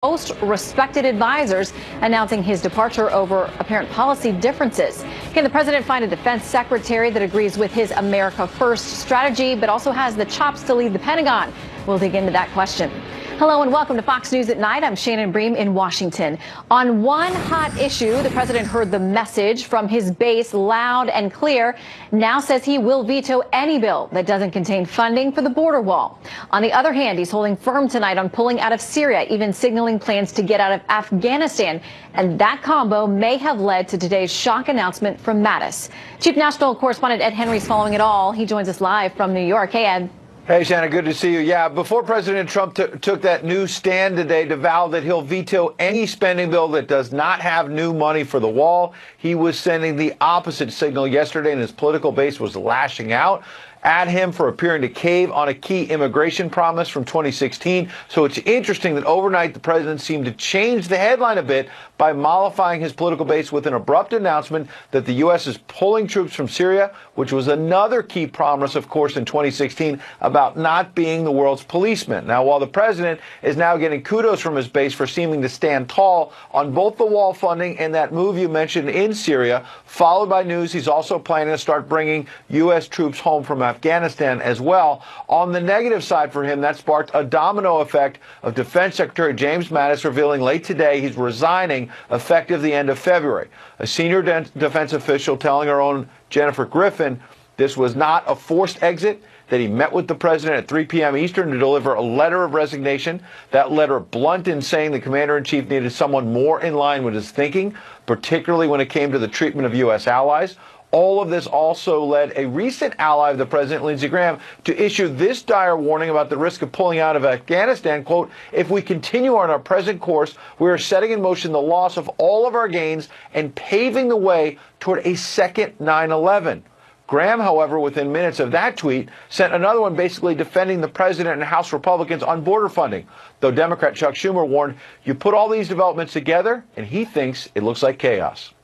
most respected advisors, announcing his departure over apparent policy differences. Can the president find a defense secretary that agrees with his America First strategy, but also has the chops to lead the Pentagon? We'll dig into that question. Hello and welcome to Fox News at Night. I'm Shannon Bream in Washington. On one hot issue, the president heard the message from his base loud and clear. Now says he will veto any bill that doesn't contain funding for the border wall. On the other hand, he's holding firm tonight on pulling out of Syria, even signaling plans to get out of Afghanistan. And that combo may have led to today's shock announcement from Mattis. Chief National Correspondent Ed Henry's following it all. He joins us live from New York. Hey, Ed. Hey, Shannon, good to see you. Yeah, before President Trump took that new stand today to vow that he'll veto any spending bill that does not have new money for the wall, he was sending the opposite signal yesterday, and his political base was lashing out at him for appearing to cave on a key immigration promise from 2016. So it's interesting that overnight the president seemed to change the headline a bit by mollifying his political base with an abrupt announcement that the U.S. is pulling troops from Syria, which was another key promise, of course, in 2016 about not being the world's policeman. Now, while the president is now getting kudos from his base for seeming to stand tall on both the wall funding and that move you mentioned in Syria, followed by news he's also planning to start bringing U.S. troops home from Afghanistan as well. On the negative side for him, that sparked a domino effect of Defense Secretary James Mattis revealing late today he's resigning effective the end of February. A senior defense official telling our own Jennifer Griffin this was not a forced exit, that he met with the president at 3 p.m. Eastern to deliver a letter of resignation. That letter blunt in saying the commander-in-chief needed someone more in line with his thinking, particularly when it came to the treatment of U.S. allies. All of this also led a recent ally of the president, Lindsey Graham, to issue this dire warning about the risk of pulling out of Afghanistan. Quote, if we continue on our present course, we are setting in motion the loss of all of our gains and paving the way toward a second 9/11. Graham, however, within minutes of that tweet, sent another one basically defending the president and House Republicans on border funding. Though Democrat Chuck Schumer warned, you put all these developments together, and he thinks it looks like chaos.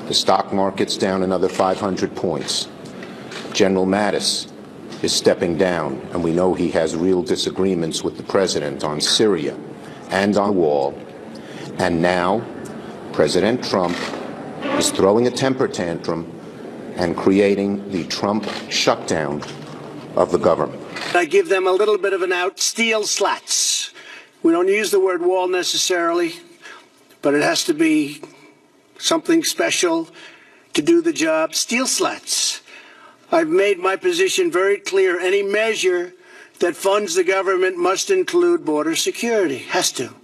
The stock market's down another 500 points. General Mattis is stepping down, and we know he has real disagreements with the president on Syria and on the wall. And now, President Trump is throwing a temper tantrum and creating the Trump shutdown of the government. I give them a little bit of an out, steel slats. We don't use the word wall necessarily, but it has to be something special to do the job. Steel slats. I've made my position very clear. Any measure that funds the government must include border security. Has to.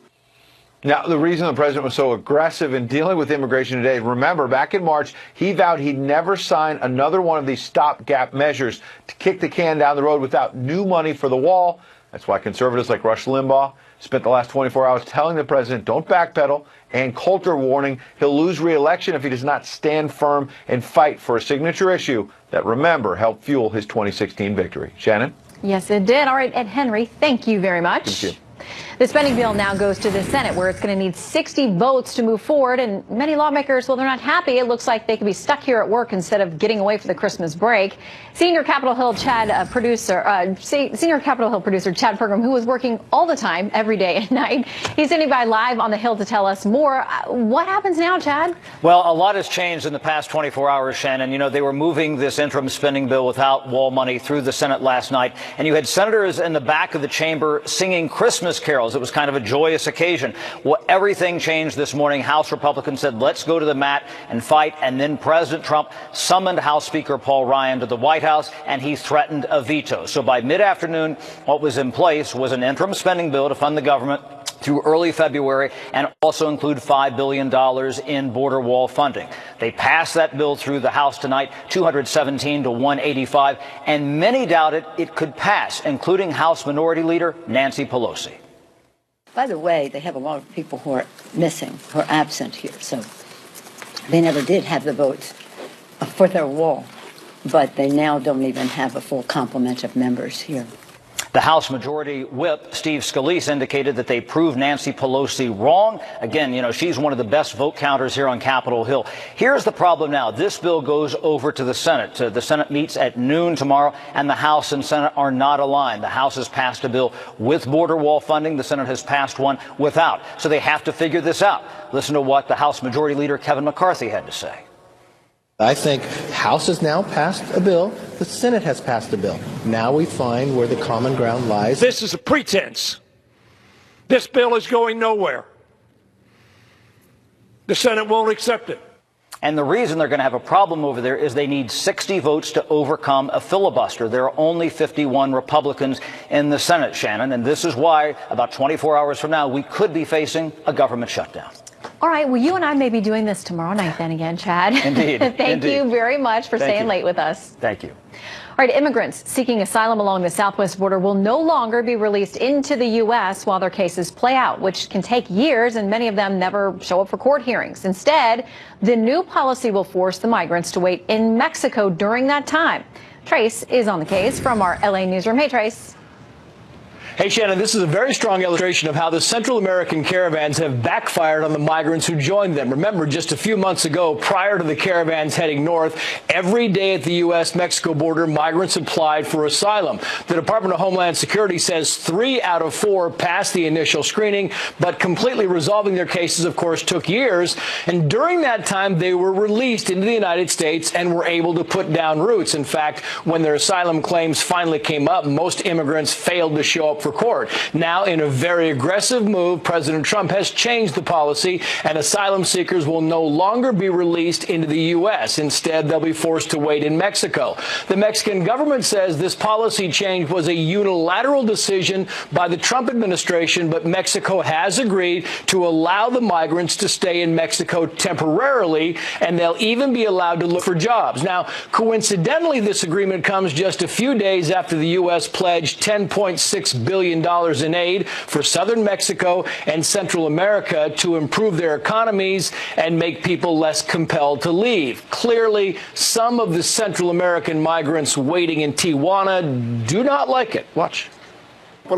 Now, the reason the president was so aggressive in dealing with immigration today, remember, back in March, he vowed he'd never sign another one of these stopgap measures to kick the can down the road without new money for the wall. That's why conservatives like Rush Limbaugh spent the last 24 hours telling the president, don't backpedal, and Coulter warning he'll lose re-election if he does not stand firm and fight for a signature issue that, remember, helped fuel his 2016 victory. Shannon? Yes, it did. All right, Ed Henry, thank you very much. Thank you. The spending bill now goes to the Senate, where it's going to need 60 votes to move forward. And many lawmakers, well, they're not happy. It looks like they could be stuck here at work instead of getting away for the Christmas break. Senior Capitol Hill producer Chad Pergram, who was working all the time, every day and night, he's sitting by live on the Hill to tell us more. What happens now, Chad? Well, a lot has changed in the past 24 hours, Shannon. You know, they were moving this interim spending bill without wall money through the Senate last night, and you had senators in the back of the chamber singing Christmas carols. It was kind of a joyous occasion. Well, everything changed this morning. House Republicans said, let's go to the mat and fight. And then President Trump summoned House Speaker Paul Ryan to the White House, and he threatened a veto. So by mid-afternoon, what was in place was an interim spending bill to fund the government through early February and also include $5 billion in border wall funding. They passed that bill through the House tonight, 217 to 185, and many doubted it could pass, including House Minority Leader Nancy Pelosi. By the way, they have a lot of people who are missing, who are absent here, so they never did have the votes for their wall, but they now don't even have a full complement of members here. The House Majority Whip, Steve Scalise, indicated that they proved Nancy Pelosi wrong. Again, she's one of the best vote counters here on Capitol Hill. Here's the problem now. This bill goes over to the Senate. The Senate meets at noon tomorrow, and the House and Senate are not aligned. The House has passed a bill with border wall funding. The Senate has passed one without. So they have to figure this out. Listen to what the House Majority Leader Kevin McCarthy had to say. I think House has now passed a bill. The Senate has passed a bill. Now we find where the common ground lies. This is a pretense. This bill is going nowhere. The Senate won't accept it. And the reason they're going to have a problem over there is they need 60 votes to overcome a filibuster. There are only 51 Republicans in the Senate, Shannon. And this is why about 24 hours from now, we could be facing a government shutdown. All right. Well, you and I may be doing this tomorrow night then again, Chad. Indeed. Thank you very much for staying late with us. Thank you. All right. Immigrants seeking asylum along the southwest border will no longer be released into the U.S. while their cases play out, which can take years, and many of them never show up for court hearings. Instead, the new policy will force the migrants to wait in Mexico during that time. Trace is on the case from our L.A. newsroom. Hey, Trace. Hey, Shannon, this is a very strong illustration of how the Central American caravans have backfired on the migrants who joined them. Remember, just a few months ago, prior to the caravans heading north, every day at the U.S.-Mexico border, migrants applied for asylum. The Department of Homeland Security says 3 out of 4 passed the initial screening, but completely resolving their cases, of course, took years. And during that time, they were released into the United States and were able to put down roots. In fact, when their asylum claims finally came up, most immigrants failed to show up for court. Now, in a very aggressive move, President Trump has changed the policy, and asylum seekers will no longer be released into the U.S. Instead, they'll be forced to wait in Mexico. The Mexican government says this policy change was a unilateral decision by the Trump administration, but Mexico has agreed to allow the migrants to stay in Mexico temporarily, and they'll even be allowed to look for jobs. Now, coincidentally, this agreement comes just a few days after the U.S. pledged $10.6 billion in aid for southern Mexico and Central America to improve their economies and make people less compelled to leave. Clearly, some of the Central American migrants waiting in Tijuana do not like it. Watch. I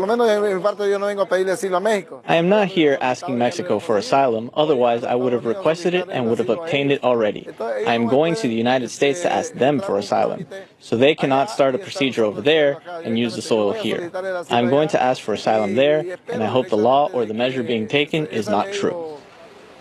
am not here asking Mexico for asylum, otherwise I would have requested it and would have obtained it already. I am going to the United States to ask them for asylum, so they cannot start a procedure over there and use the soil here. I am going to ask for asylum there, and I hope the law or the measure being taken is not true.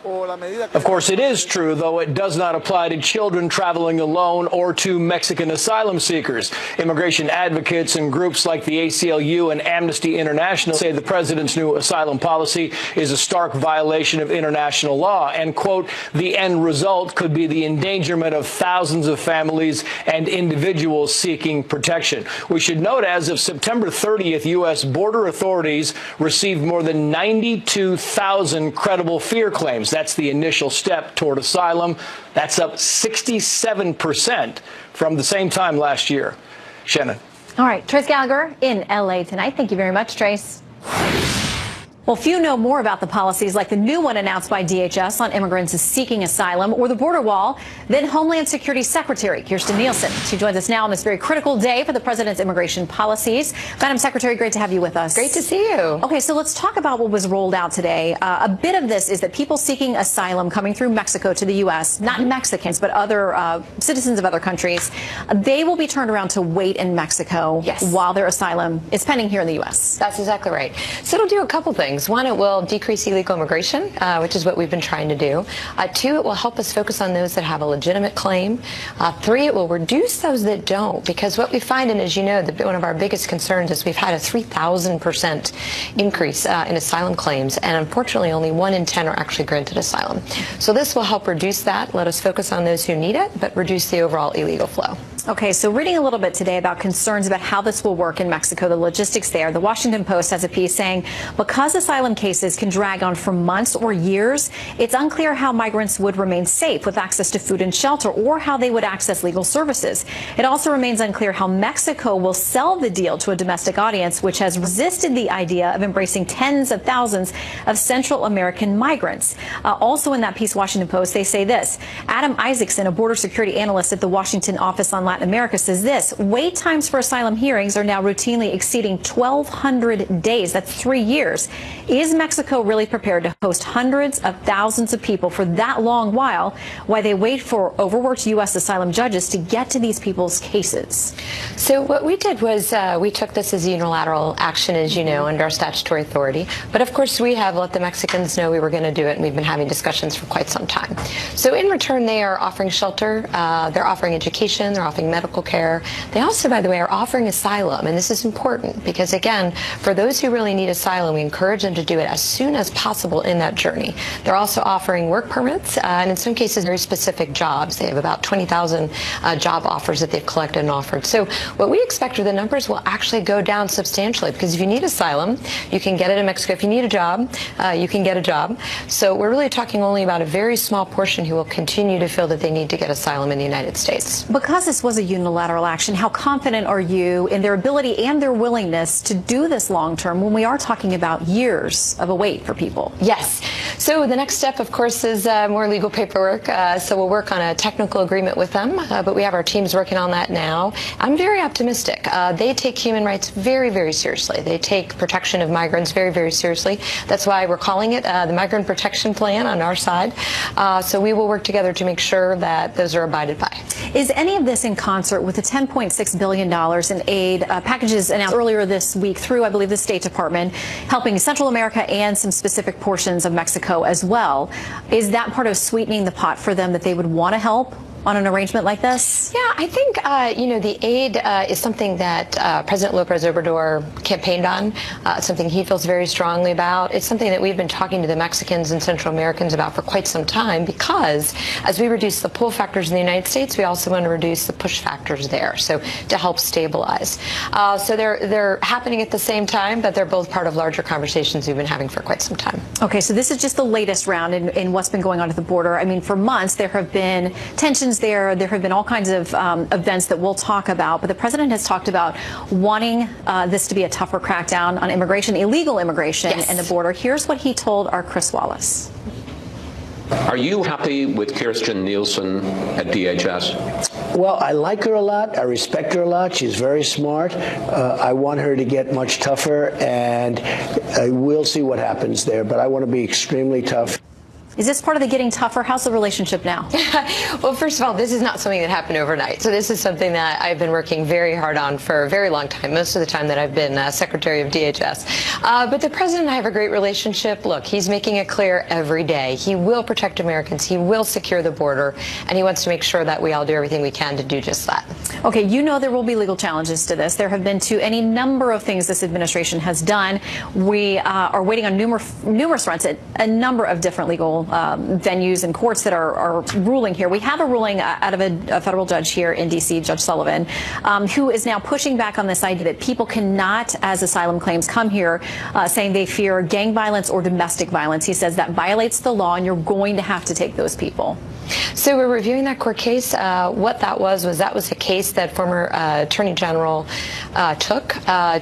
Of course, it is true, though it does not apply to children traveling alone or to Mexican asylum seekers. Immigration advocates and groups like the ACLU and Amnesty International say the president's new asylum policy is a stark violation of international law and, quote, the end result could be the endangerment of thousands of families and individuals seeking protection. We should note, as of September 30th, U.S. border authorities received more than 92,000 credible fear claims. That's the initial step toward asylum. That's up 67% from the same time last year. Shannon. All right. Trace Gallagher in L.A. tonight. Thank you very much, Trace. Well, few know more about the policies like the new one announced by DHS on immigrants seeking asylum or the border wall than Homeland Security Secretary Kirstjen Nielsen. She joins us now on this very critical day for the president's immigration policies. Madam Secretary, great to have you with us. Great to see you. Okay, so let's talk about what was rolled out today. A bit of this is that people seeking asylum coming through Mexico to the U.S., not Mexicans, but other citizens of other countries, they will be turned around to wait in Mexico while their asylum is pending here in the U.S. That's exactly right. So it'll do a couple things. One, it will decrease illegal immigration, which is what we've been trying to do. 2, it will help us focus on those that have a legitimate claim. 3, it will reduce those that don't, because what we find, and as you know, one of our biggest concerns is we've had a 3,000% increase in asylum claims, and unfortunately only 1 in 10 are actually granted asylum. So this will help reduce that, let us focus on those who need it, but reduce the overall illegal flow. Okay, so reading a little bit today about concerns about how this will work in Mexico, the logistics there, the Washington Post has a piece saying because asylum cases can drag on for months or years, it's unclear how migrants would remain safe with access to food and shelter or how they would access legal services. It also remains unclear how Mexico will sell the deal to a domestic audience, which has resisted the idea of embracing tens of thousands of Central American migrants. Also in that piece, Washington Post, they say this. Adam Isaacson, a border security analyst at the Washington office on Latin America says this: wait times for asylum hearings are now routinely exceeding 1,200 days. That's 3 years. Is Mexico really prepared to host hundreds of thousands of people for that long while they wait for overworked U.S. asylum judges to get to these people's cases? So what we did was we took this as unilateral action, as you know, under our statutory authority. But of course, we have let the Mexicans know we were going to do it, and we've been having discussions for quite some time. So in return, they are offering shelter, they're offering education, they're offering medical care. They also, by the way, are offering asylum, and this is important because, again, for those who really need asylum, we encourage them to do it as soon as possible in that journey. They're also offering work permits, and in some cases, very specific jobs. They have about 20,000 job offers that they've collected and offered. So what we expect are the numbers will actually go down substantially, because if you need asylum, you can get it in Mexico. If you need a job, you can get a job. So we're really talking only about a very small portion who will continue to feel that they need to get asylum in the United States. Because this was a unilateral action, how confident are you in their ability and their willingness to do this long term when we are talking about years of a wait for people? Yes. So the next step, of course, is more legal paperwork. So we'll work on a technical agreement with them, but we have our teams working on that now. I'm very optimistic. They take human rights very, very seriously. They take protection of migrants very, very seriously. That's why we're calling it the Migrant Protection Plan on our side. So we will work together to make sure that those are abided by. Is any of this in concert with the $10.6 billion in aid packages announced earlier this week through, I believe, the State Department, helping Central America and some specific portions of Mexico as well? Is that part of sweetening the pot for them, that they would want to help on an arrangement like this? Yeah, I think, the aid is something that President Lopez Obrador campaigned on. It's something he feels very strongly about. It's something that we've been talking to the Mexicans and Central Americans about for quite some time, because as we reduce the pull factors in the United States, we also want to reduce the push factors there, so to help stabilize. So they're happening at the same time, but they're both part of larger conversations we've been having for quite some time. Okay, so this is just the latest round in what's been going on at the border. I mean, for months there have been tensions there. There have been all kinds of events that we'll talk about, but the president has talked about wanting this to be a tougher crackdown on immigration, illegal immigration, yes, and the border. Here's what he told our Chris Wallace. Are you happy with Kirstjen Nielsen at DHS? Well, I like her a lot. I respect her a lot. She's very smart. I want her to get much tougher, and we'll see what happens there. But I want to be extremely tough. Is this part of the getting tougher? How's the relationship now? Well, first of all, this is not something that happened overnight. So this is something that I've been working very hard on for a very long time, most of the time that I've been Secretary of DHS. But the president and I have a great relationship. Look, he's making it clear every day. He will protect Americans. He will secure the border. And he wants to make sure that we all do everything we can to do just that. Okay, you know there will be legal challenges to this. There have been to any number of things this administration has done. We are waiting on numerous fronts at a number of different legal venues and courts that are ruling here. We have a ruling out of a federal judge here in D.C., Judge Sullivan, who is now pushing back on this idea that people cannot, as asylum claims, come here saying they fear gang violence or domestic violence. He says that violates the law, and you're going to have to take those people. So we're reviewing that court case. What that was a case that former Attorney General took.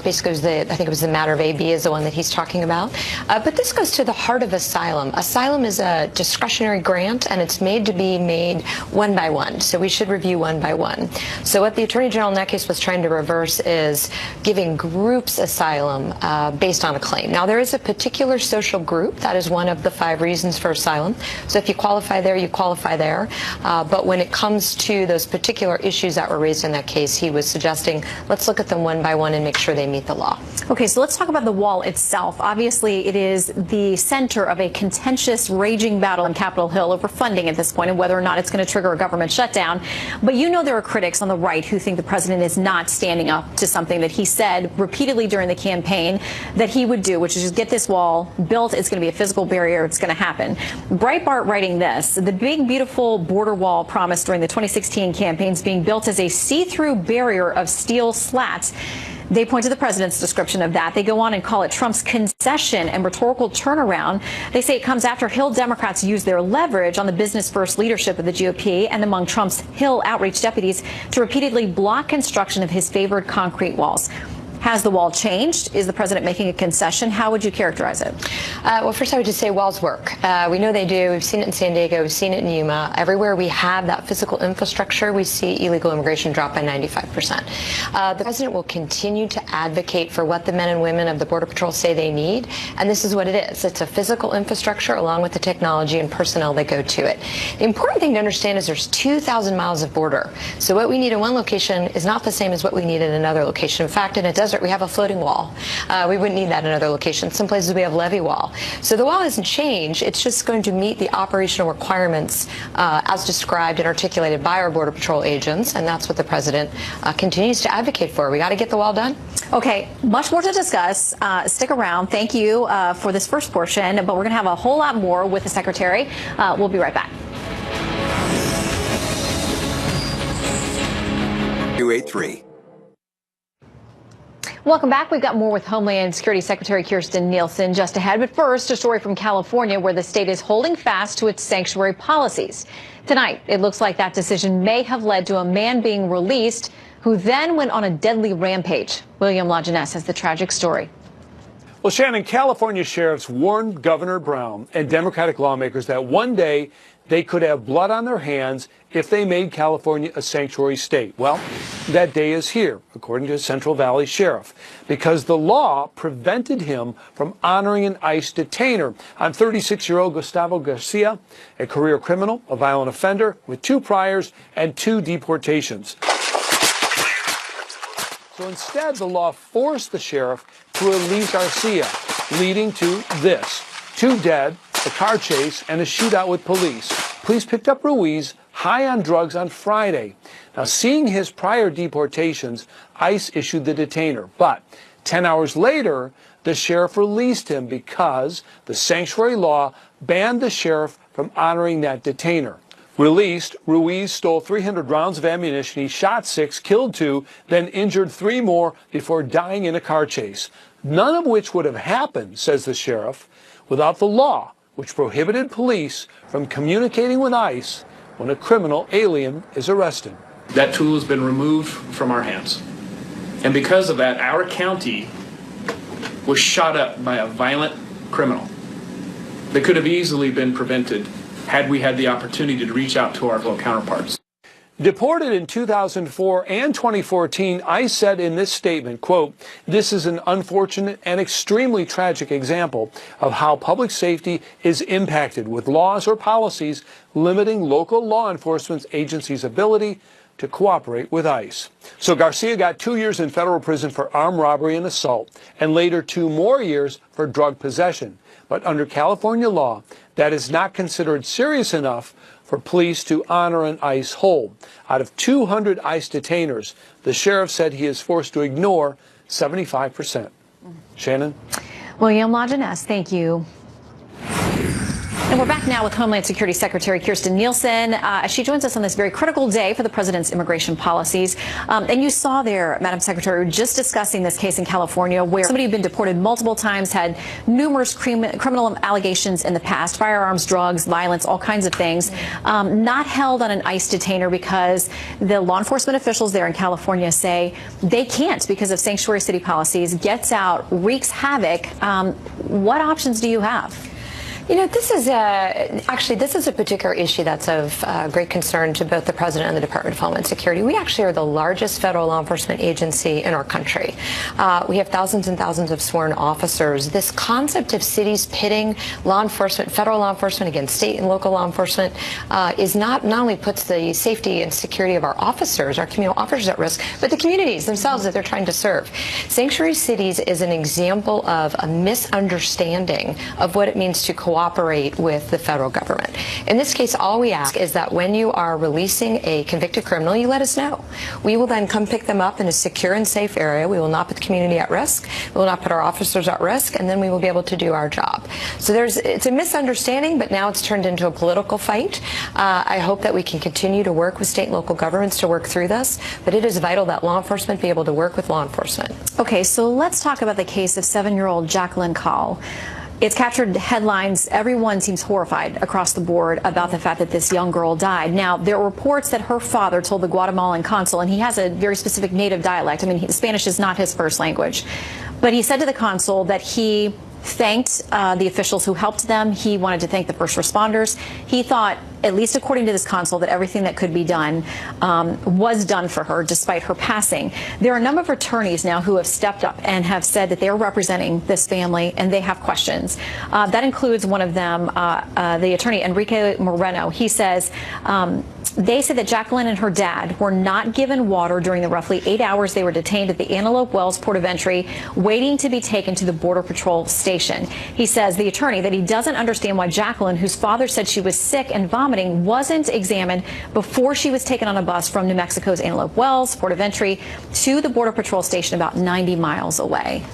Basically, I think it was the matter of AB is the one that he's talking about. But this goes to the heart of asylum. Asylum is a discretionary grant, and it's made to be made one by one. So we should review one by one. So what the Attorney General in that case was trying to reverse is giving groups asylum based on a claim. Now, there is a particular social group. That is one of the 5 reasons for asylum. So if you qualify there, you qualify there. But when it comes to those particular issues that were raised in that case, he was suggesting let's look at them one by one and make sure they meet the law. Okay, so let's talk about the wall itself. Obviously, it is the center of a contentious, raging battle on Capitol Hill over funding at this point and whether or not it's going to trigger a government shutdown. But you know there are critics on the right who think the president is not standing up to something that he said repeatedly during the campaign that he would do, which is just get this wall built. It's going to be a physical barrier. It's going to happen. Breitbart writing this, the big, beautiful border wall promised during the 2016 campaigns being built as a see-through barrier of steel slats. They point to the president's description of that. They go on and call it Trump's concession and rhetorical turnaround. They say it comes after Hill Democrats used their leverage on the business-first leadership of the GOP and among Trump's Hill outreach deputies to repeatedly block construction of his favored concrete walls. Has the wall changed? Is the president making a concession? How would you characterize it? Well, first I would just say walls work. We know they do. We've seen it in San Diego. We've seen it in Yuma. Everywhere we have that physical infrastructure, we see illegal immigration drop by 95%. The president will continue to advocate for what the men and women of the Border Patrol say they need, and this is what it is. It's a physical infrastructure along with the technology and personnel that go to it. The important thing to understand is there's 2,000 miles of border. So what we need in one location is not the same as what we need in another location. In fact, in a desert, we have a floating wall. We wouldn't need that in other locations. Some places we have levee wall. So the wall hasn't changed. It's just going to meet the operational requirements as described and articulated by our Border Patrol agents, and that's what the president continues to advocate for. We got to get the wall done. Okay, much more to discuss. Stick around. Thank you for this first portion, but we're going to have a whole lot more with the secretary. We'll be right back. 283. Welcome back. We've got more with Homeland Security Secretary Kirstjen Nielsen just ahead. But first, a story from California where the state is holding fast to its sanctuary policies. Tonight, it looks like that decision may have led to a man being released who then went on a deadly rampage. William Lajeunesse has the tragic story. Well, Shannon, California sheriffs warned Governor Brown and Democratic lawmakers that one day they could have blood on their hands if they made California a sanctuary state. Well, that day is here, according to Central Valley Sheriff, because the law prevented him from honoring an ICE detainer on 36-year-old Gustavo Garcia, a career criminal, a violent offender with 2 priors and 2 deportations. So instead, the law forced the sheriff to release Garcia, leading to this: 2 dead, a car chase, and a shootout with police. Police picked up Ruiz high on drugs on Friday. Now, seeing his prior deportations, ICE issued the detainer. But 10 hours later, the sheriff released him because the sanctuary law banned the sheriff from honoring that detainer. Released, Ruiz stole 300 rounds of ammunition. He shot 6, killed 2, then injured 3 more before dying in a car chase. None of which would have happened, says the sheriff, without the law, which prohibited police from communicating with ICE when a criminal alien is arrested. That tool has been removed from our hands. And because of that, our county was shot up by a violent criminal that could have easily been prevented had we had the opportunity to reach out to our local counterparts. Deported in 2004 and 2014, ICE said in this statement, quote, "This is an unfortunate and extremely tragic example of how public safety is impacted with laws or policies limiting local law enforcement agencies' ability to cooperate with ICE." So Garcia got 2 years in federal prison for armed robbery and assault, and later 2 more years for drug possession. But under California law, that is not considered serious enough for police to honor an ICE hold. Out of 200 ICE detainers, the sheriff said he is forced to ignore 75%. Shannon? William Lajeunesse, thank you. And we're back now with Homeland Security Secretary Kirstjen Nielsen as she joins us on this very critical day for the president's immigration policies. And you saw there, Madam Secretary, just discussing this case in California where somebody who'd been deported multiple times, had numerous criminal allegations in the past, firearms, drugs, violence, all kinds of things, not held on an ICE detainer because the law enforcement officials there in California say they can't because of sanctuary city policies, gets out, wreaks havoc. What options do you have? You know, this is a particular issue that's of great concern to both the President and the Department of Homeland Security. We actually are the largest federal law enforcement agency in our country. We have thousands and thousands of sworn officers. This concept of cities pitting law enforcement, federal law enforcement against state and local law enforcement is not only puts the safety and security of our officers, our communal officers at risk, but the communities themselves that they're trying to serve. Sanctuary cities is an example of a misunderstanding of what it means to cooperate with the federal government. In this case, all we ask is that when you are releasing a convicted criminal, you let us know. We will then come pick them up in a secure and safe area. We will not put the community at risk. We will not put our officers at risk, and then we will be able to do our job. So it's a misunderstanding, but now it's turned into a political fight. I hope that we can continue to work with state and local governments to work through this, but it is vital that law enforcement be able to work with law enforcement. Okay, so let's talk about the case of 7-year-old Jacqueline Call. It's captured headlines. Everyone seems horrified across the board about the fact that this young girl died. Now, there are reports that her father told the Guatemalan consul, and he has a very specific native dialect. I mean, Spanish is not his first language. But he said to the consul that he thanked the officials who helped them. He wanted to thank the first responders. He thought, at least according to this consul, that everything that could be done was done for her despite her passing. There are a number of attorneys now who have stepped up and have said that they're representing this family and they have questions. That includes one of them, the attorney Enrique Moreno. He says, they said that Jacqueline and her dad were not given water during the roughly 8 hours they were detained at the Antelope Wells port of entry, waiting to be taken to the Border Patrol station. He says, the attorney, that he doesn't understand why Jacqueline, whose father said she was sick and vomiting, wasn't examined before she was taken on a bus from New Mexico's Antelope Wells port of entry to the Border Patrol station about 90 miles away.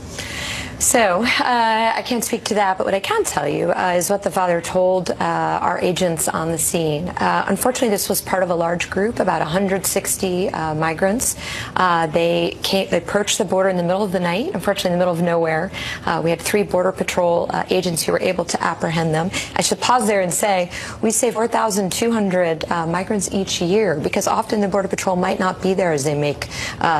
So I can't speak to that, but what I can tell you is what the father told our agents on the scene. Unfortunately, this was part of a large group, about 160 migrants. They approached the border in the middle of the night, unfortunately in the middle of nowhere. We had 3 Border Patrol agents who were able to apprehend them. I should pause there and say we save 4,200 migrants each year, because often the Border Patrol might not be there as they make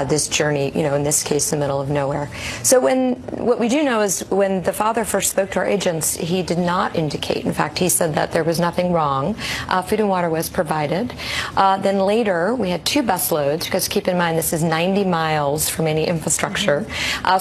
this journey, you know, in this case, the middle of nowhere. So what we do know is when the father first spoke to our agents, he did not indicate. In fact, he said that there was nothing wrong. Food and water was provided. Then later, we had 2 bus loads, because keep in mind, this is 90 miles from any infrastructure.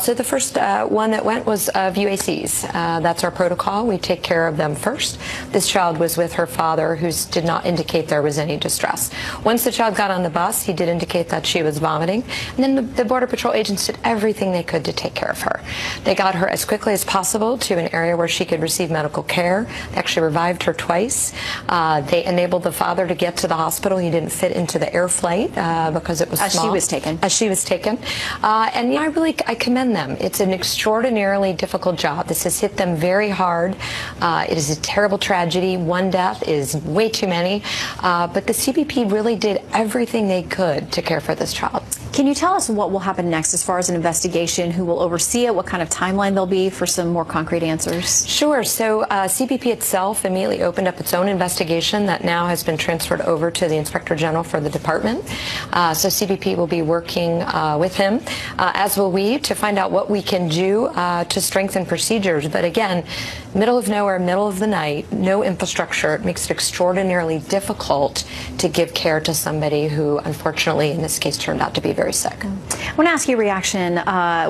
So the first one that went was of UACs. That's our protocol. We take care of them first. This child was with her father, who did not indicate there was any distress. Once the child got on the bus, he did indicate that she was vomiting. And then the Border Patrol agents did everything they could to take care of her. They got her as quickly as possible to an area where she could receive medical care. They actually revived her twice. They enabled the father to get to the hospital. He didn't fit into the air flight because it was small. As she was taken. As she was taken. And you know, I commend them. It's an extraordinarily difficult job. This has hit them very hard. It is a terrible tragedy. 1 death is way too many. But the CBP really did everything they could to care for this child. Can you tell us what will happen next as far as an investigation, who will oversee it, what kind of timeline there'll be for some more concrete answers? Sure. So CBP itself immediately opened up its own investigation that now has been transferred over to the Inspector General for the department. So CBP will be working with him, as will we, to find out what we can do to strengthen procedures. But again, middle of nowhere, middle of the night, no infrastructure. It makes it extraordinarily difficult to give care to somebody who, unfortunately, in this case, turned out to be very sick. I want to ask you a reaction.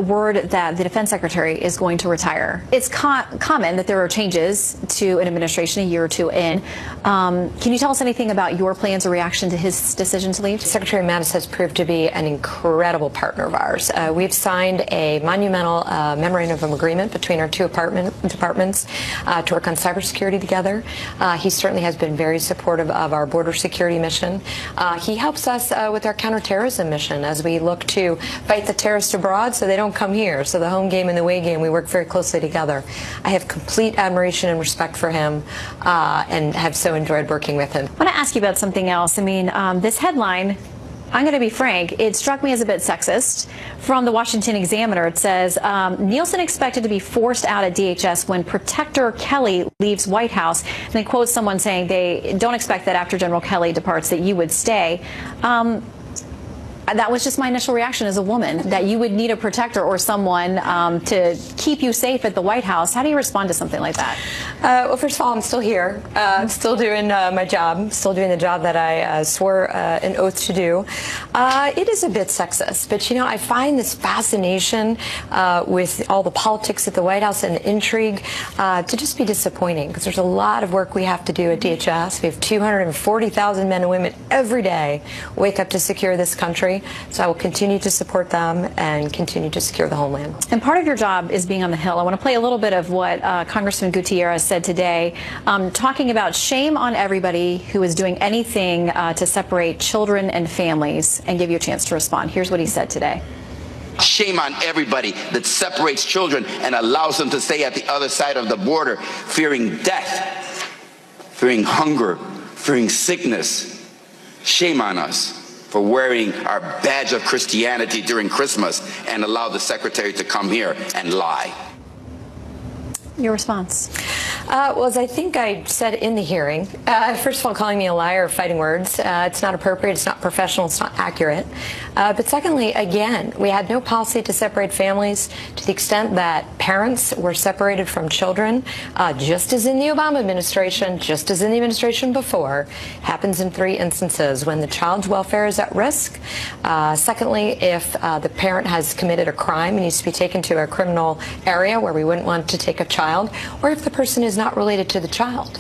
Word that the Defense Secretary is going to retire. It's common that there are changes to an administration a year or 2 in. Can you tell us anything about your plans or reaction to his decision to leave? Secretary Mattis has proved to be an incredible partner of ours. We've signed a monumental memorandum of agreement between our 2 departments to work on cybersecurity together. He certainly has been very supportive of our border security mission. He helps us with our counterterrorism mission as we look to fight the terrorists abroad so they don't come here. So the home game and the away game, we work very closely together. I have complete admiration and respect for him and have so enjoyed working with him. I want to ask you about something else. I mean, this headline, I'm going to be frank, it struck me as a bit sexist. From the Washington Examiner, it says, Nielsen expected to be forced out at DHS when Protector Kelly leaves White House. And they quote someone saying they don't expect that after General Kelly departs that you would stay. That was just my initial reaction as a woman, that you would need a protector or someone to keep you safe at the White House. How do you respond to something like that? Well, first of all, I'm still here. I'm still doing my job, still doing the job that I swore an oath to do. It is a bit sexist, but, you know, I find this fascination with all the politics at the White House and the intrigue to just be disappointing, because there's a lot of work we have to do at DHS. We have 240,000 men and women every day wake up to secure this country. So I will continue to support them and continue to secure the homeland. And part of your job is being on the Hill. I want to play a little bit of what Congressman Gutierrez said today, talking about shame on everybody who is doing anything to separate children and families, and give you a chance to respond. Here's what he said today. Shame on everybody that separates children and allows them to stay at the other side of the border, fearing death, fearing hunger, fearing sickness. Shame on us for wearing our badge of Christianity during Christmas and allow the secretary to come here and lie. Your response? Well, as I think I said in the hearing, first of all, calling me a liar of fighting words, it's not appropriate, it's not professional, it's not accurate. But secondly, again, we had no policy to separate families to the extent that parents were separated from children, just as in the Obama administration, just as in the administration before, happens in 3 instances: when the child's welfare is at risk, secondly, if the parent has committed a crime and needs to be taken to a criminal area where we wouldn't want to take a child, or if the person is not related to the child,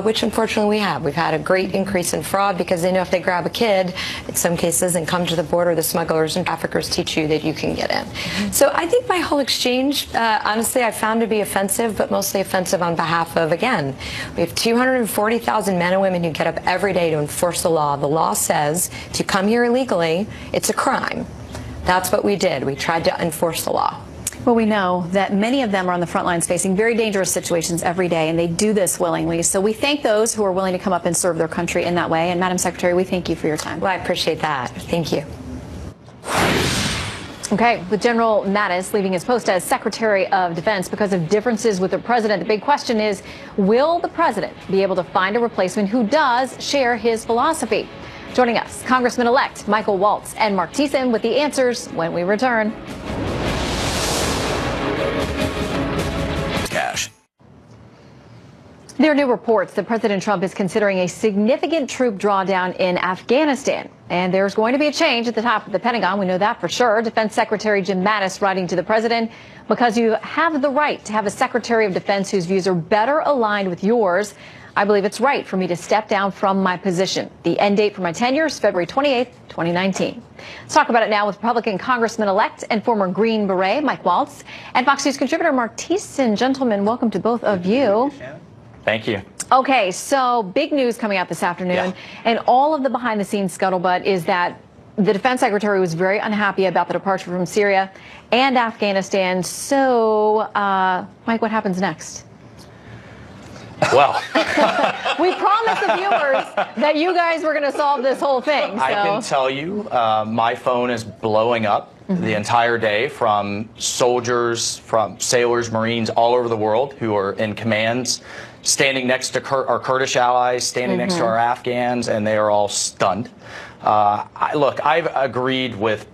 which unfortunately we have. We've had a great increase in fraud because they know if they grab a kid, in some cases, and come to the border, the smugglers and traffickers teach you that you can get in. So I think my whole exchange, honestly, I found to be offensive, but mostly offensive on behalf of, again, we have 240,000 men and women who get up every day to enforce the law. The law says if you come here illegally, it's a crime. That's what we did. We tried to enforce the law. Well, we know that many of them are on the front lines facing very dangerous situations every day, and they do this willingly. So we thank those who are willing to come up and serve their country in that way. And Madam Secretary, we thank you for your time. Well, I appreciate that. Thank you. Okay, with General Mattis leaving his post as Secretary of Defense because of differences with the president, the big question is, will the president be able to find a replacement who does share his philosophy? Joining us, Congressman-elect Michael Waltz and Mark Thiessen with the answers when we return. There are new reports that President Trump is considering a significant troop drawdown in Afghanistan. And there's going to be a change at the top of the Pentagon. We know that for sure. Defense Secretary Jim Mattis writing to the president, because you have the right to have a Secretary of Defense whose views are better aligned with yours, I believe it's right for me to step down from my position. The end date for my tenure is February 28th, 2019. Let's talk about it now with Republican Congressman-elect and former Green Beret Mike Waltz and Fox News contributor Mark Thiessen. Gentlemen, welcome to both of you. Thank you. Okay, so big news coming out this afternoon, and all of the behind-the-scenes scuttlebutt is that the defense secretary was very unhappy about the departure from Syria and Afghanistan. So, Mike, what happens next? Well, we promised the viewers that you guys were going to solve this whole thing. So. I can tell you, my phone is blowing up the entire day from soldiers, from sailors, Marines all over the world who are in commands, standing next to our Kurdish allies, standing next to our Afghans, and they are all stunned. Look, I've agreed with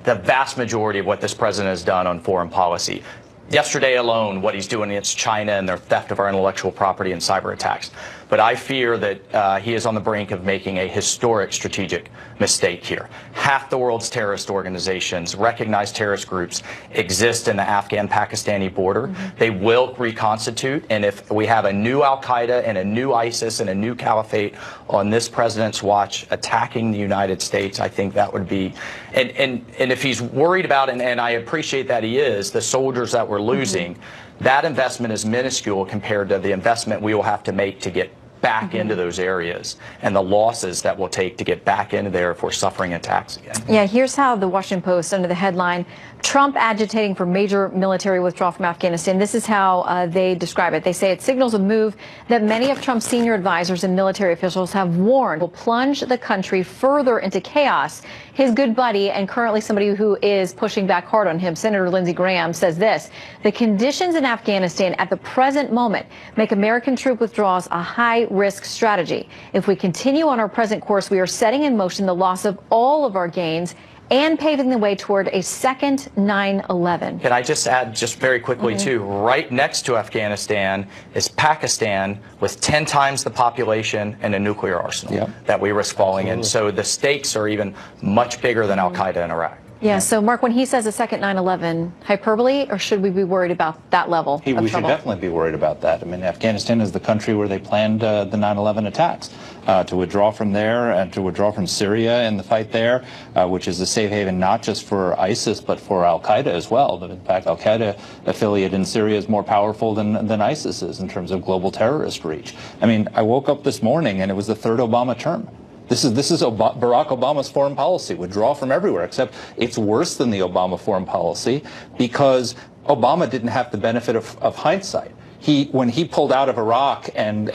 the vast majority of what this president has done on foreign policy. Yesterday alone, what he's doing against China and their theft of our intellectual property and cyber attacks. But I fear that he is on the brink of making a historic strategic mistake here. Half the world's terrorist organizations, recognized terrorist groups, exist in the Afghan-Pakistani border. They will reconstitute, and if we have a new Al-Qaeda and a new ISIS and a new caliphate on this president's watch attacking the United States, I think that would be, and if he's worried about, and I appreciate that he is, the soldiers that we're losing, that investment is minuscule compared to the investment we will have to make to get back into those areas and the losses that we'll take to get back into there if we're suffering attacks again. Yeah, here's how the Washington Post, under the headline, Trump agitating for major military withdrawal from Afghanistan. This is how they describe it. They say it signals a move that many of Trump's senior advisors and military officials have warned will plunge the country further into chaos. His good buddy and currently somebody who is pushing back hard on him, Senator Lindsey Graham, says this: the conditions in Afghanistan at the present moment make American troop withdrawals a high-risk strategy. If we continue on our present course, we are setting in motion the loss of all of our gains and paving the way toward a second 9/11. Can I just add, just very quickly, too, right next to Afghanistan is Pakistan with 10 times the population and a nuclear arsenal that we risk falling in. So the stakes are even much bigger than Al-Qaeda in Iraq. Yeah, so Mark, when he says a second 9/11, hyperbole, or should we be worried about that level of trouble? We should definitely be worried about that. I mean, Afghanistan is the country where they planned the 9/11 attacks. To withdraw from there and to withdraw from Syria in the fight there, which is a safe haven not just for ISIS but for Al-Qaeda as well. In fact, Al-Qaeda affiliate in Syria is more powerful than ISIS is in terms of global terrorist reach. I mean, I woke up this morning and it was the third Obama term. This is Barack Obama's foreign policy, withdraw from everywhere, except it's worse than the Obama foreign policy because Obama didn't have the benefit of hindsight. When he pulled out of Iraq and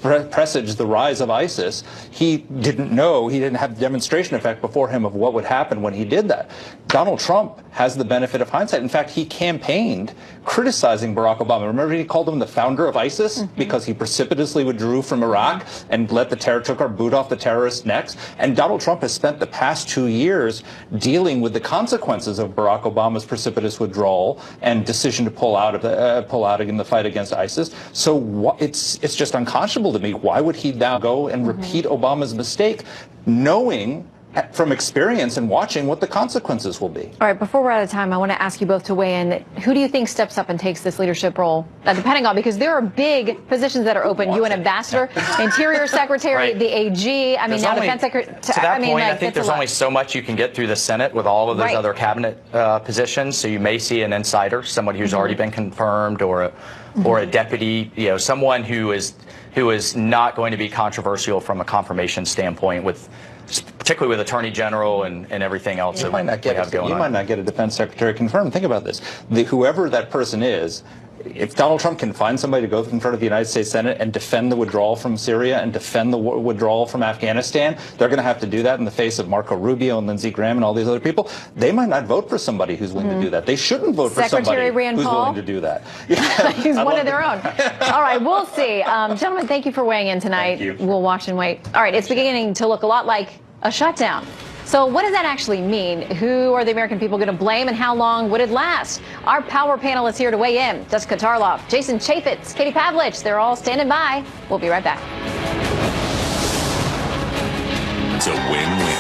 presaged the rise of ISIS, he didn't know, he didn't have the demonstration effect before him of what would happen when he did that. Donald Trump has the benefit of hindsight. In fact, he campaigned criticizing Barack Obama. Remember, he called him the founder of ISIS because he precipitously withdrew from Iraq and took our boot off the terrorists' necks. And Donald Trump has spent the past 2 years dealing with the consequences of Barack Obama's precipitous withdrawal and decision to pull out in the fight against ISIS. So it's just unconscionable to me. Why would he now go and repeat Obama's mistake, knowing from experience and watching what the consequences will be? All right, before we're out of time, I want to ask you both to weigh in. Who do you think steps up and takes this leadership role at the Pentagon? Because there are big positions that are open. UN ambassador, Interior Secretary, the AG, now Defense Secretary. To that point, I think there's only so much you can get through the Senate with all of those other cabinet positions. So you may see an insider, somebody who's already been confirmed, or a deputy, someone who is not going to be controversial from a confirmation standpoint, particularly with Attorney General and everything else that we have going on. You might not get a defense secretary confirmed. Think about this. Whoever that person is, if Donald Trump can find somebody to go in front of the United States Senate and defend the withdrawal from Syria and defend the withdrawal from Afghanistan, they're going to have to do that in the face of Marco Rubio and Lindsey Graham and all these other people. They might not vote for somebody who's willing to do that. They shouldn't vote for somebody who's willing to do that. He's one of their own. All right, we'll see. Gentlemen, thank you for weighing in tonight. We'll watch and wait. All right, it's beginning to look a lot like a shutdown. So what does that actually mean? Who are the American people going to blame, and how long would it last? Our power panel is here to weigh in. Jessica Tarloff, Jason Chaffetz, Katie Pavlich, they're all standing by. We'll be right back. It's a win-win.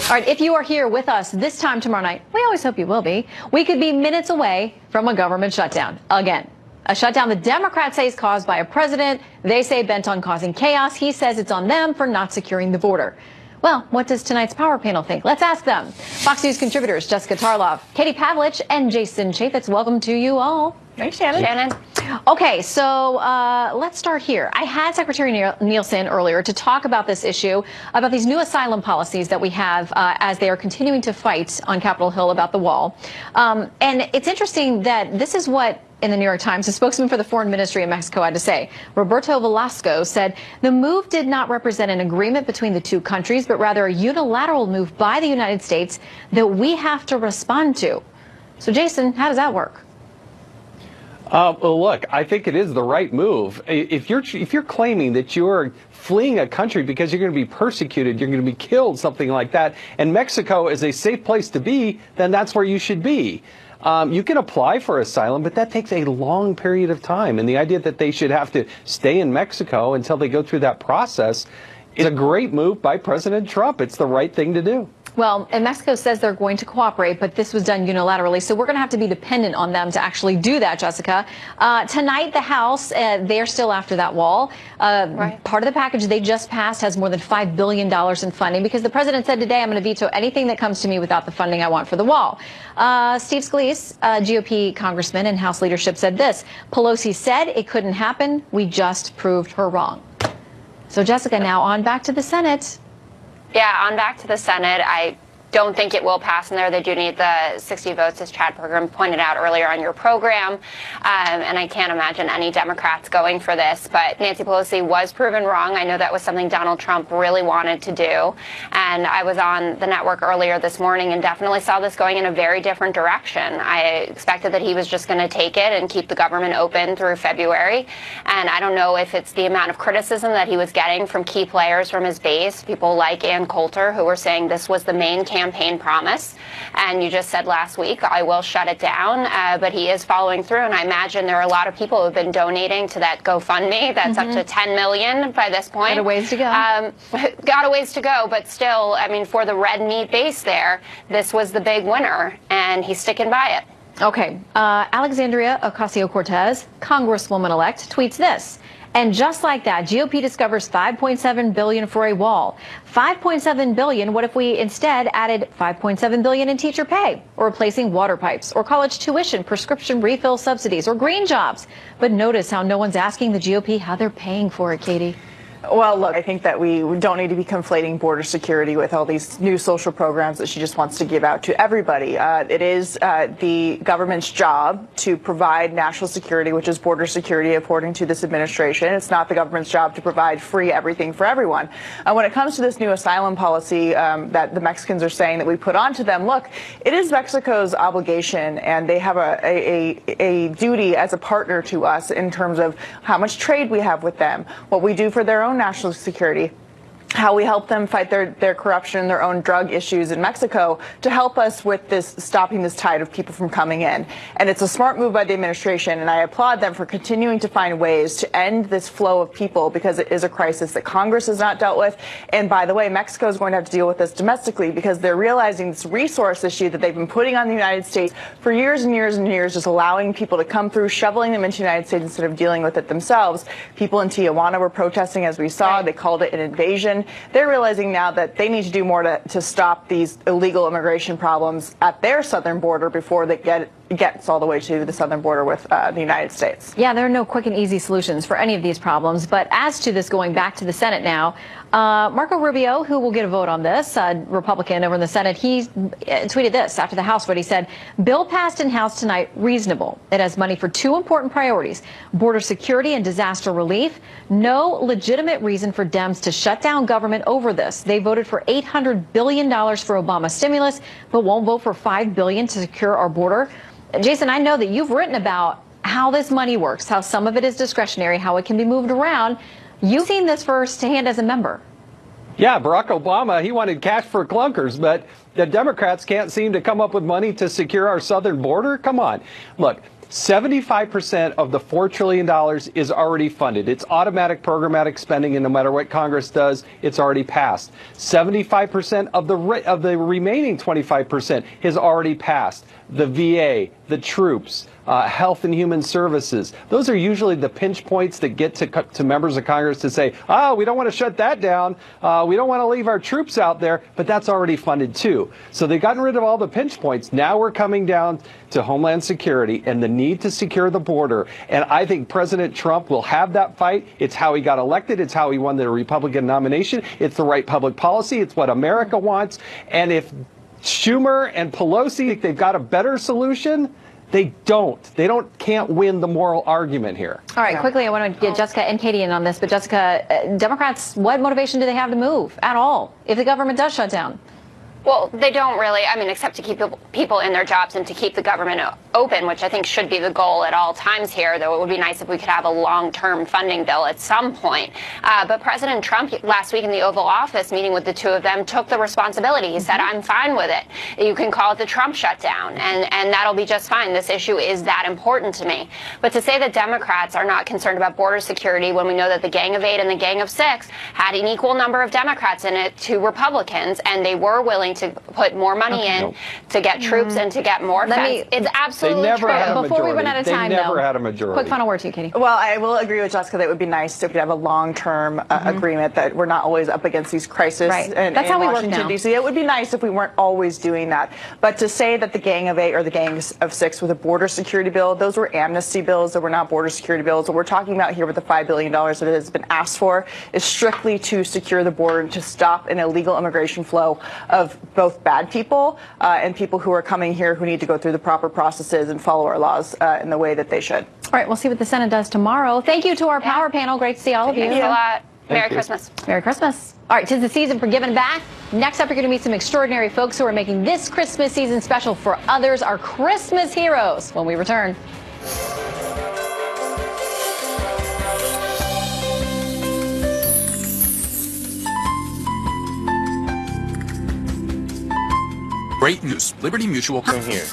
All right, if you are here with us this time tomorrow night, we always hope you will be, we could be minutes away from a government shutdown again. A shutdown the Democrats say is caused by a president they say bent on causing chaos. He says it's on them for not securing the border. Well, what does tonight's power panel think? Let's ask them. Fox News contributors Jessica Tarloff, Katie Pavlich, and Jason Chaffetz. Welcome to you all. Thanks, Shannon. Okay, so let's start here. I had Secretary Nielsen earlier to talk about this issue, about these new asylum policies that we have as they are continuing to fight on Capitol Hill about the wall. And it's interesting that this is what, in the New York Times, the spokesman for the foreign ministry in Mexico had to say. Roberto Velasco said the move did not represent an agreement between the two countries, but rather a unilateral move by the United States that we have to respond to. So, Jason, how does that work? Well, look, I think it is the right move. If you're claiming that you're fleeing a country because you're going to be persecuted, you're going to be killed, something like that, and Mexico is a safe place to be, then that's where you should be. You can apply for asylum, but that takes a long period of time. And the idea that they should have to stay in Mexico until they go through that process is a great move by President Trump. It's the right thing to do. Well, and Mexico says they're going to cooperate, but this was done unilaterally. So we're going to have to be dependent on them to actually do that, Jessica. Tonight, the House, they're still after that wall. Part of the package they just passed has more than $5 billion in funding because the president said today, I'm going to veto anything that comes to me without the funding I want for the wall. Steve Scalise, GOP congressman and House leadership, said this. Pelosi said it couldn't happen. We just proved her wrong. So, Jessica, now on back to the Senate. Yeah, on back to the Senate. I don't think it will pass in there. They do need the 60 votes, as Chad Pergram pointed out earlier on your program. And I can't imagine any Democrats going for this. But Nancy Pelosi was proven wrong. I know that was something Donald Trump really wanted to do. And I was on the network earlier this morning and definitely saw this going in a very different direction. I expected that he was just going to take it and keep the government open through February. And I don't know if it's the amount of criticism that he was getting from key players from his base, people like Ann Coulter, who were saying this was the main campaign promise. And you just said last week, I will shut it down. But he is following through. And I imagine there are a lot of people who have been donating to that GoFundMe. That's up to $10 million by this point. Got a ways to go. Got a ways to go. But still, I mean, for the red meat base there, this was the big winner. And he's sticking by it. Okay. Alexandria Ocasio-Cortez, Congresswoman-elect, tweets this. And just like that, GOP discovers $5.7 billion for a wall. $5.7 billion. What if we instead added $5.7 billion in teacher pay, or replacing water pipes, or college tuition, prescription refill subsidies, or green jobs? But notice how no one's asking the GOP how they're paying for it, Katie. Well, look, I think that we don't need to be conflating border security with all these new social programs that she just wants to give out to everybody. It is the government's job to provide national security, which is border security, according to this administration. It's not the government's job to provide free everything for everyone. When it comes to this new asylum policy that the Mexicans are saying that we put onto them, look, it is Mexico's obligation, and they have a duty as a partner to us in terms of how much trade we have with them, what we do for their own national security, how we help them fight their corruption, their own drug issues in Mexico, to help us with this, stopping this tide of people from coming in. And it's a smart move by the administration, and I applaud them for continuing to find ways to end this flow of people, because it is a crisis that Congress has not dealt with. And by the way, Mexico is going to have to deal with this domestically, because they're realizing this resource issue that they've been putting on the United States for years and years and years, just allowing people to come through, shoveling them into the United States instead of dealing with it themselves. People in Tijuana were protesting, as we saw. They called it an invasion. They're realizing now that they need to do more to stop these illegal immigration problems at their southern border before they gets all the way to the southern border with the United States. Yeah, there are no quick and easy solutions for any of these problems. But as to this going back to the Senate now, Marco Rubio, who will get a vote on this, Republican over in the Senate, he tweeted this after the House vote. He said, "Bill passed in House tonight, reasonable. It has money for two important priorities, border security and disaster relief. No legitimate reason for Dems to shut down government over this. They voted for $800 billion for Obama stimulus, but won't vote for $5 billion to secure our border." Jason, I know that you've written about how this money works, how some of it is discretionary, how it can be moved around. You've seen this firsthand as a member. Yeah, Barack Obama, he wanted cash for clunkers, but the Democrats can't seem to come up with money to secure our southern border. Come on. Look, 75% of the $4 trillion is already funded. It's automatic programmatic spending, and no matter what Congress does, it's already passed. 75% of the remaining 25% has already passed. The VA, the troops, Health and Human Services. Those are usually the pinch points that get to members of Congress to say, we don't want to shut that down. We don't want to leave our troops out there, but that's already funded too. So they've gotten rid of all the pinch points. Now we're coming down to Homeland Security and the need to secure the border. And I think President Trump will have that fight. It's how he got elected. It's how he won the Republican nomination. It's the right public policy. It's what America wants. And if Schumer and Pelosi think they've got a better solution, they don't. Can't win the moral argument here. All right, quickly, I want to get Jessica and Katie in on this. But Jessica, Democrats, what motivation do they have to move at all if the government does shut down? Well, they don't really, except to keep people in their jobs and to keep the government open, which I think should be the goal at all times here, though it would be nice if we could have a long-term funding bill at some point. But President Trump last week in the Oval Office, meeting with the two of them, took the responsibility. He said, I'm fine with it. You can call it the Trump shutdown, and that'll be just fine. This issue is that important to me. But to say that Democrats are not concerned about border security when we know that the Gang of Eight and the Gang of Six had an equal number of Democrats in it to Republicans, and they were willing to put more money in to get troops and to get more fence. It's absolutely true. Before we run out of time, they never had a majority. Quick final word to you, Katie. Well, I will agree with Jessica that it would be nice if we have a long-term agreement that we're not always up against these crises in Washington, D.C. It would be nice if we weren't always doing that. But to say that the Gang of Eight or the Gangs of Six with a border security bill, those were amnesty bills that were not border security bills. What we're talking about here with the $5 billion that has been asked for is strictly to secure the border and to stop an illegal immigration flow of both bad people and people who are coming here who need to go through the proper processes and follow our laws in the way that they should. All right, we'll see what the Senate does tomorrow. Thank you to our power panel. Great to see all of you. Thanks a lot. Merry Christmas. Merry Christmas. All right, 'tis the season for giving back. Next up, you're going to meet some extraordinary folks who are making this Christmas season special for others, our Christmas heroes, when we return. Great news. Liberty Mutual. Come here.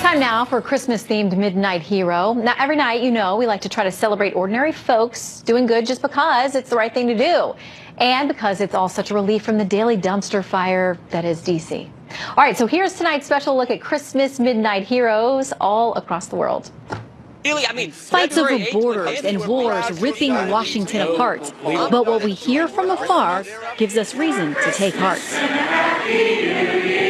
Time now for Christmas-themed Midnight Hero. Now, every night, we like to try to celebrate ordinary folks doing good just because it's the right thing to do. And because it's all such a relief from the daily dumpster fire that is D.C. All right, so here's tonight's special look at Christmas Midnight Heroes all across the world. Fights over borders and wars ripping Washington apart. But what we hear from afar gives us reason to take heart.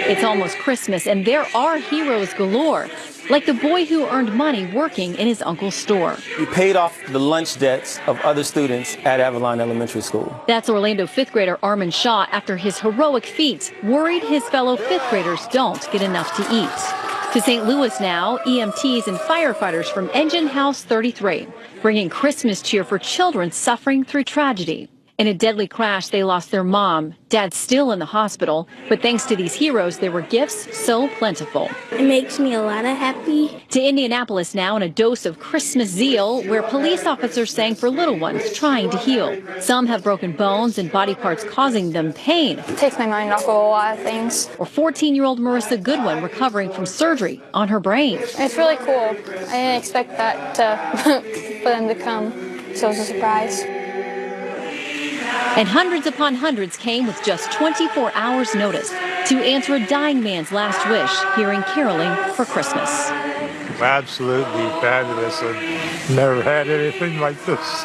It's almost Christmas, and there are heroes galore, like the boy who earned money working in his uncle's store. He paid off the lunch debts of other students at Avalon Elementary School. That's Orlando fifth grader Armin Shaw after his heroic feat, worried his fellow fifth graders don't get enough to eat. To St. Louis now, EMTs and firefighters from Engine House 33, bringing Christmas cheer for children suffering through tragedy. In a deadly crash, they lost their mom. Dad's still in the hospital, but thanks to these heroes, there were gifts so plentiful. It makes me a lot of happy. To Indianapolis now, and a dose of Christmas zeal, where police officers sang for little ones trying to heal. Some have broken bones and body parts causing them pain. It takes my mind off of a lot of things. Or 14-year-old Marissa Goodwin recovering from surgery on her brain. It's really cool. I didn't expect that for them to come, so it was a surprise. And hundreds upon hundreds came with just 24 hours' notice to answer a dying man's last wish, hearing caroling for Christmas. Absolutely fabulous. I've never had anything like this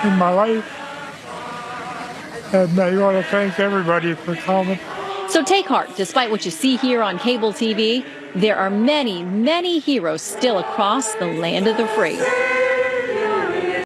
in my life. And I want to thank everybody for coming. So take heart, despite what you see here on cable TV, there are many, many heroes still across the land of the free.